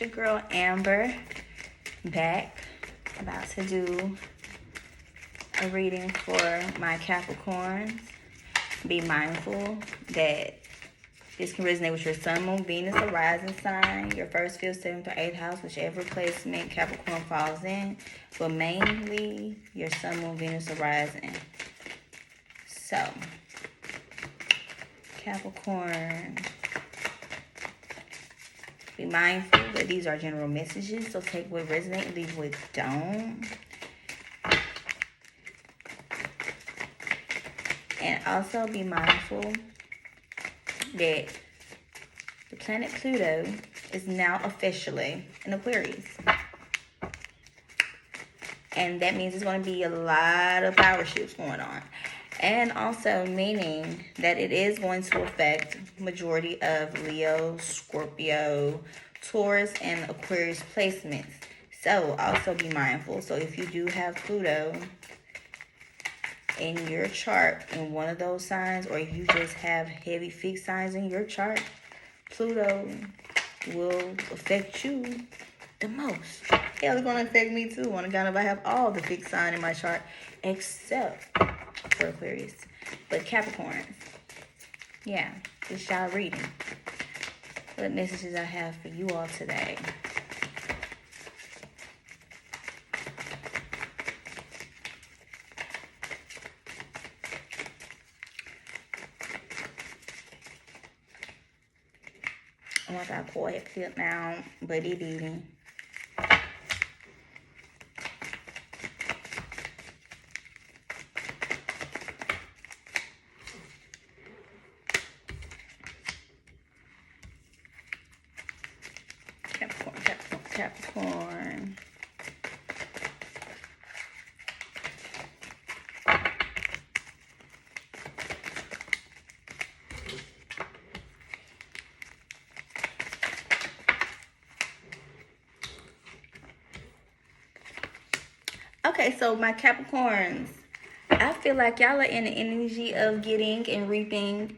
Your girl Amber back, about to do a reading for my Capricorns. Be mindful that this can resonate with your Sun, Moon, Venus, or rising sign, your first, fifth, seventh, or eighth house, whichever placement Capricorn falls in, but mainly your Sun, Moon, Venus, or rising. So, Capricorn, be mindful that these are general messages, so take what resonates and leave what don't. And also be mindful that the planet Pluto is now officially in Aquarius. And that means there's going to be a lot of power shifts going on. And also meaning that it is going to affect majority of Leo, Scorpio, Taurus, and Aquarius placements. So also be mindful. So if you do have Pluto in your chart in one of those signs, or if you just have heavy fixed signs in your chart, Pluto will affect you the most. Hell, it's going to affect me too on account of I have all the fixed sign in my chart except for Aquarius. But Capricorn, yeah, it's y'all reading. What messages I have for you all today? Oh my God, pull it clip now, but it didn't. Capricorn. Okay, so my Capricorns, I feel like y'all are in the energy of getting and reaping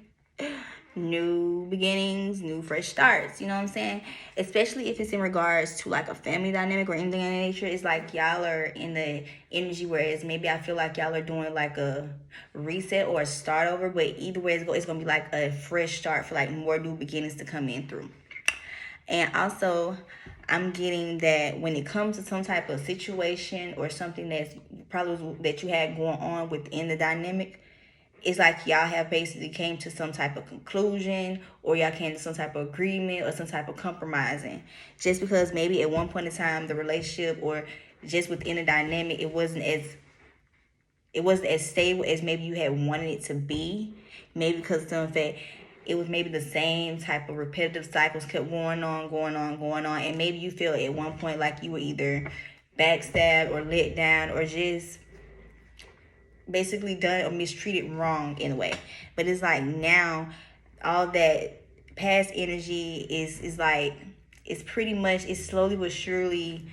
new beginnings, new fresh starts. You know what I'm saying? Especially if it's in regards to like a family dynamic or anything of that nature. It's like y'all are in the energy, whereas maybe I feel like y'all are doing like a reset or a start over. But either way it's going to be like a fresh start for like more new beginnings to come in through. And also, I'm getting that when it comes to some type of situation or something that's probably that you had going on within the dynamic, it's like y'all have basically came to some type of conclusion, or y'all came to some type of agreement or some type of compromising. Just because maybe at one point in time the relationship or just within the dynamic it wasn't as stable as maybe you had wanted it to be. Maybe because of some fact it was maybe the same type of repetitive cycles kept going on. And maybe you feel at one point like you were either backstabbed or let down or just basically done or mistreated wrong in a way. But it's like now all that past energy is like, it's pretty much, it's slowly but surely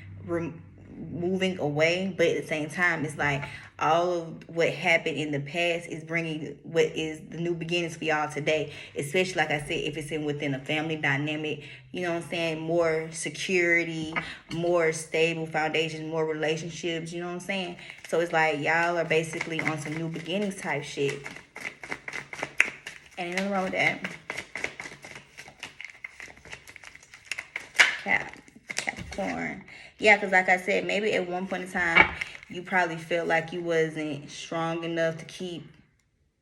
moving away. But at the same time, it's like all of what happened in the past is bringing what is the new beginnings for y'all today. Especially, like I said, if it's within a family dynamic, you know what I'm saying? More security, more stable foundations, more relationships, you know what I'm saying? So it's like y'all are basically on some new beginnings type shit. And ain't nothing wrong with that. Capricorn. Yeah, because like I said, maybe at one point in time, you probably felt like you wasn't strong enough to keep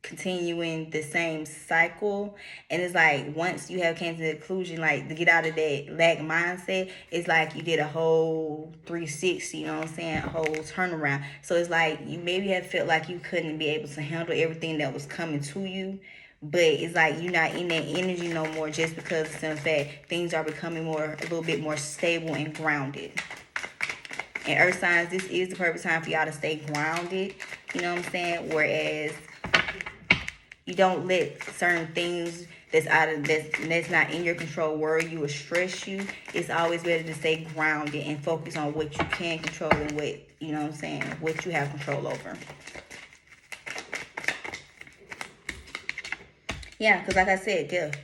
continuing the same cycle. And it's like once you have came to the conclusion, like to get out of that lack mindset, it's like you did a whole 360, you know what I'm saying, a whole turnaround. So it's like you maybe have felt like you couldn't be able to handle everything that was coming to you. But it's like you're not in that energy no more, just because in fact things are becoming a little bit more stable and grounded. And earth signs, this is the perfect time for y'all to stay grounded, you know what I'm saying? Whereas you don't let certain things that's not in your control worry you or stress you. It's always better to stay grounded and focus on what you can control and what, you know what I'm saying, what you have control over. Yeah, because like I said,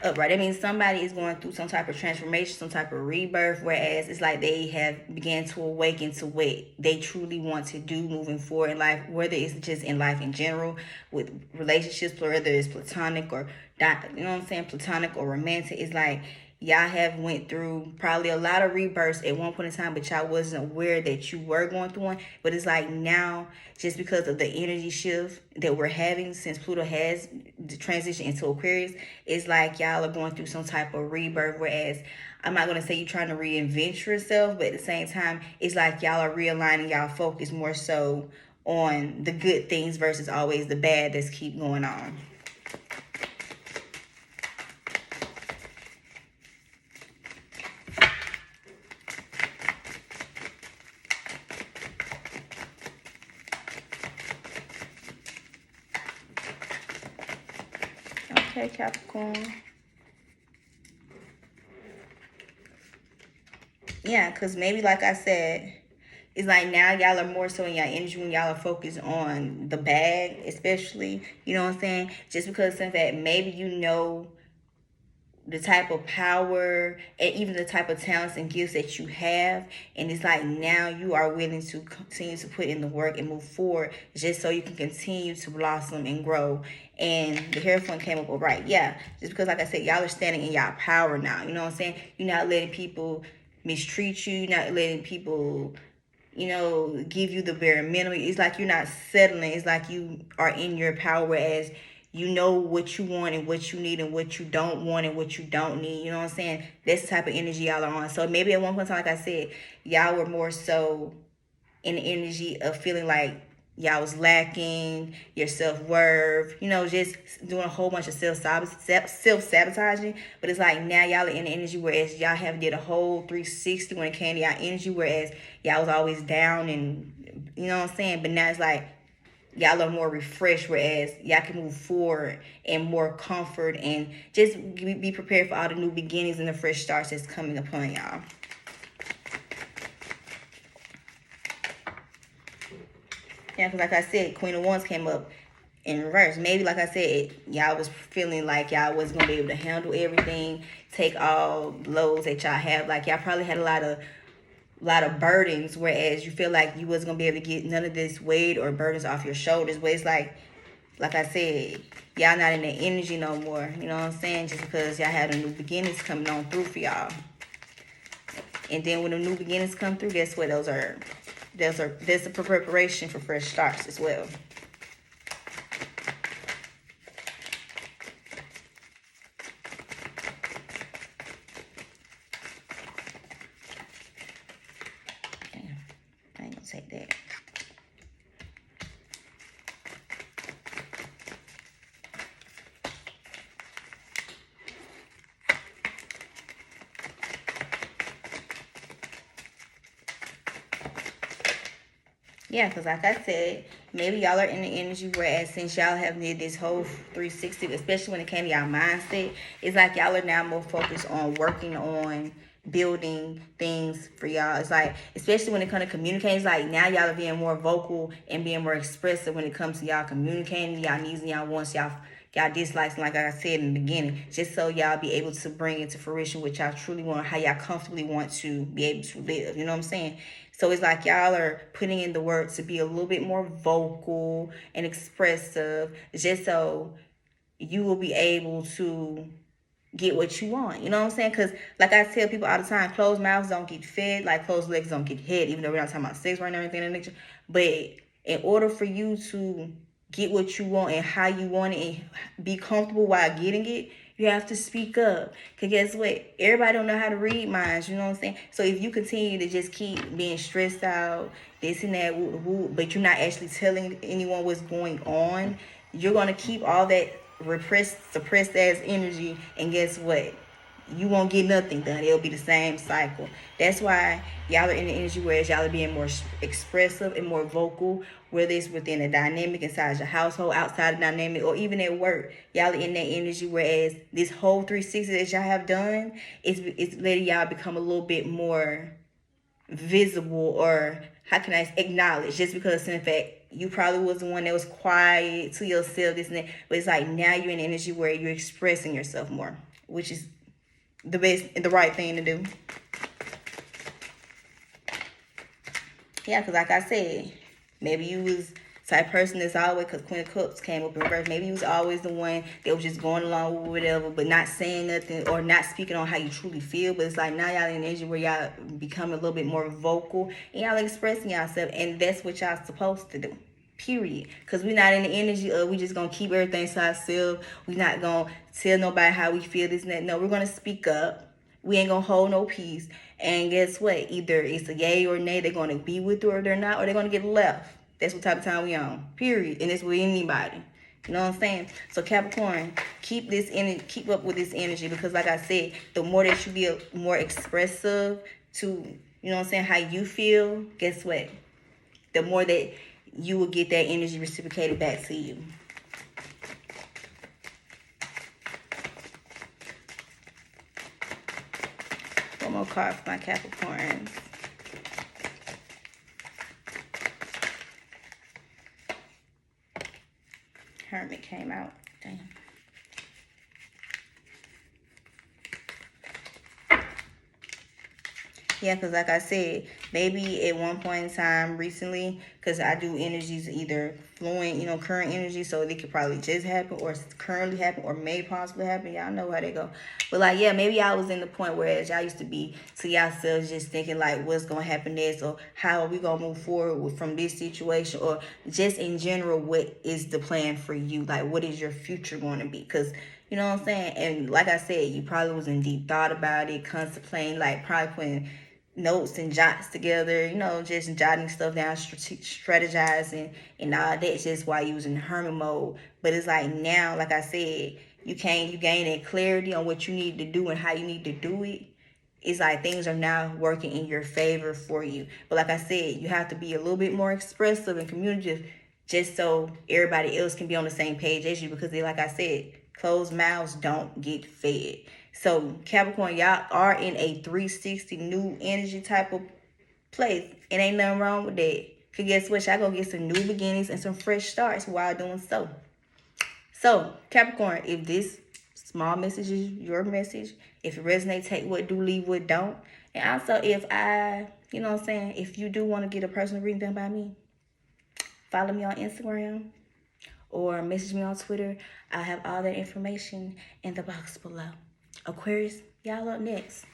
upright. That means somebody is going through some type of transformation, some type of rebirth, whereas it's like they have began to awaken to what they truly want to do moving forward in life, whether it's just in life in general, with relationships, whether it's platonic or, you know what I'm saying, platonic or romantic. It's like y'all have went through probably a lot of rebirths at one point in time, but y'all wasn't aware that you were going through one. But it's like now, just because of the energy shift that we're having since Pluto has the transition into Aquarius, it's like y'all are going through some type of rebirth. Whereas I'm not going to say you're trying to reinvent yourself, but at the same time, it's like y'all are realigning y'all focus more so on the good things versus always the bad that's keep going on. Okay, Capricorn. Yeah, because maybe like I said, it's like now y'all are more so in y'all energy when y'all are focused on the bag, especially, you know what I'm saying? Just because of that, maybe you know the type of power and even the type of talents and gifts that you have, and it's like now you are willing to continue to put in the work and move forward just so you can continue to blossom and grow. And the Hierophant came up right. Yeah, just because like I said, y'all are standing in y'all power now, you know what I'm saying? You're not letting people mistreat you, you're not letting people, you know, give you the bare minimum. It's like you're not settling. It's like you are in your power, whereas you know what you want and what you need and what you don't want and what you don't need. You know what I'm saying? That's the type of energy y'all are on. So maybe at one point in time, like I said, y'all were more so in the energy of feeling like y'all was lacking your self-worth, you know, just doing a whole bunch of self-sabotaging. But it's like now y'all are in the energy whereas y'all have did a whole 360 when it came to y'all energy, whereas y'all was always down and, you know what I'm saying? But now it's like y'all are more refreshed, whereas y'all can move forward and more comfort and just be prepared for all the new beginnings and the fresh starts that's coming upon y'all. Yeah, because like I said, Queen of Wands came up in reverse. Maybe, like I said, y'all was feeling like y'all wasn't going to be able to handle everything, take all loads that y'all have. Like, y'all probably had a lot of burdens, whereas you feel like you wasn't going to be able to get none of this weight or burdens off your shoulders. But it's like I said, y'all not in that energy no more. You know what I'm saying? Just because y'all had a new beginnings coming on through for y'all. And then when the new beginnings come through, guess what? There's a preparation for fresh starts as well. Damn, I ain't gonna take that. Yeah, because like I said, maybe y'all are in the energy whereas since y'all have did this whole 360, especially when it came to y'all mindset, it's like y'all are now more focused on working on building things for y'all. It's like, especially when it comes to communicating, it's like now y'all are being more vocal and being more expressive when it comes to y'all communicating, y'all needs and y'all wants, y'all dislikes, like I said in the beginning, just so y'all be able to bring into fruition what y'all truly want, how y'all comfortably want to be able to live. You know what I'm saying? So it's like y'all are putting in the work to be a little bit more vocal and expressive, just so you will be able to get what you want. You know what I'm saying? Because like I tell people all the time, closed mouths don't get fed, like closed legs don't get hit, even though we're not talking about sex right now or anything in nature. But in order for you to get what you want and how you want it and be comfortable while getting it, you have to speak up. Because guess what? Everybody don't know how to read minds. You know what I'm saying? So if you continue to just keep being stressed out, this and that, but you're not actually telling anyone what's going on, you're going to keep all that suppressed ass energy. And guess what? You won't get nothing done. It'll be the same cycle. That's why y'all are in the energy whereas y'all are being more expressive and more vocal, whether it's within a dynamic inside your household, outside the dynamic, or even at work. Y'all are in that energy whereas this whole 360 that y'all have done is letting y'all become a little bit more visible, or how can I acknowledge, just because in fact you probably was the one that was quiet to yourself, this and that, but it's like now you're in energy where you're expressing yourself more, which is the best and the right thing to do. Yeah, because like I said, maybe you was type person that's always, because Queen of Cups came up in reverse, maybe you was always the one that was just going along with whatever, but not saying nothing or not speaking on how you truly feel. But it's like now y'all in an energy where y'all become a little bit more vocal and y'all expressing yourself, and that's what y'all supposed to do. Period. Because we're not in the energy of we just gonna keep everything to ourselves. We're not gonna tell nobody how we feel, this and that. No, we're gonna speak up. We ain't gonna hold no peace. And guess what? Either it's a yay or nay. They're gonna be with you or they're not, or they're gonna get left. That's what type of time we on. Period. And it's with anybody. You know what I'm saying? So Capricorn, keep this energy, keep up with this energy, because like I said, the more that you be more expressive to, you know what I'm saying, how you feel, guess what? The more that you will get that energy reciprocated back to you. One more card for my Capricorns. Hermit came out. Damn. Yeah, because like I said, maybe at one point in time recently, because I do energies either fluent, you know, current energy, so it could probably just happen or currently happen or may possibly happen. Y'all know how they go. But like, yeah, maybe I was in the point where as y'all used to be to yourselves just thinking like what's going to happen next, or how are we going to move forward from this situation, or just in general, what is the plan for you? Like, what is your future going to be? Because you know what I'm saying? And like I said, you probably was in deep thought about it, contemplating, like probably putting notes and jots together, you know, just jotting stuff down, strategizing and all that, just while you was in hermit mode. But it's like now, like I said, you gain that clarity on what you need to do and how you need to do it. It's like things are now working in your favor for you. But like I said, you have to be a little bit more expressive and communicative, just so everybody else can be on the same page as you, because they, like I said, closed mouths don't get fed. So Capricorn, y'all are in a 360 new energy type of place. It ain't nothing wrong with that. Cause guess what? Y'all gonna get some new beginnings and some fresh starts while doing so. So Capricorn, if this small message is your message, if it resonates, take what, do leave what don't. And also if you know what I'm saying, if you do want to get a personal reading done by me, follow me on Instagram or message me on Twitter. I have all that information in the box below. Aquarius, y'all up next.